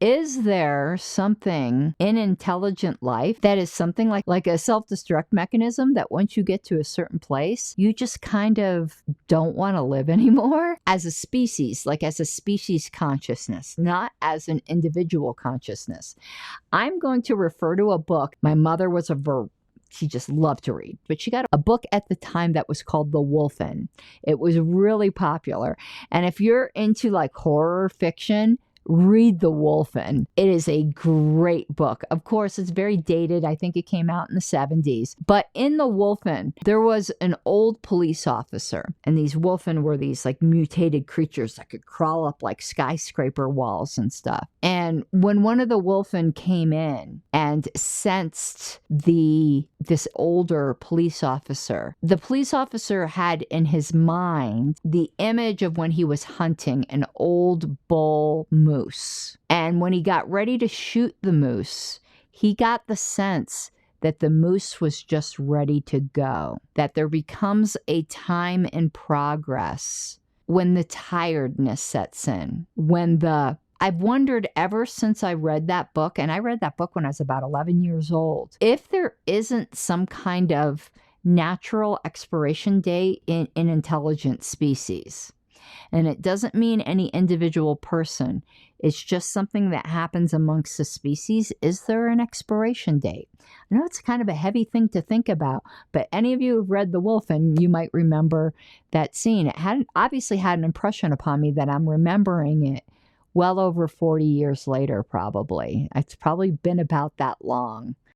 Is there something in intelligent life that is something like a self-destruct mechanism that once you get to a certain place, you just kind of don't want to live anymore as a species, like as a species consciousness, not as an individual consciousness? I'm going to refer to a book. My mother was she just loved to read, but she got a book at the time that was called The Wolfen. It was really popular. And if you're into like horror fiction, read The Wolfen. It is a great book. Of course, it's very dated. I think it came out in the 70s. But in The Wolfen, there was an old police officer. And these Wolfen were these like mutated creatures that could crawl up like skyscraper walls and stuff. And when one of the Wolfen came in and sensed this older police officer, the police officer had in his mind the image of when he was hunting an old bull moose. And when he got ready to shoot the moose, he got the sense that the moose was just ready to go, that there becomes a time in progress when the tiredness sets in, I've wondered ever since I read that book, and I read that book when I was about 11 years old, if there isn't some kind of natural expiration date in intelligent species. And it doesn't mean any individual person. It's just something that happens amongst the species. Is there an expiration date? I know it's kind of a heavy thing to think about, but any of you who've read The Wolf, and you might remember that scene. It obviously had an impression upon me that I'm remembering it well over 40 years later, probably. It's probably been about that long.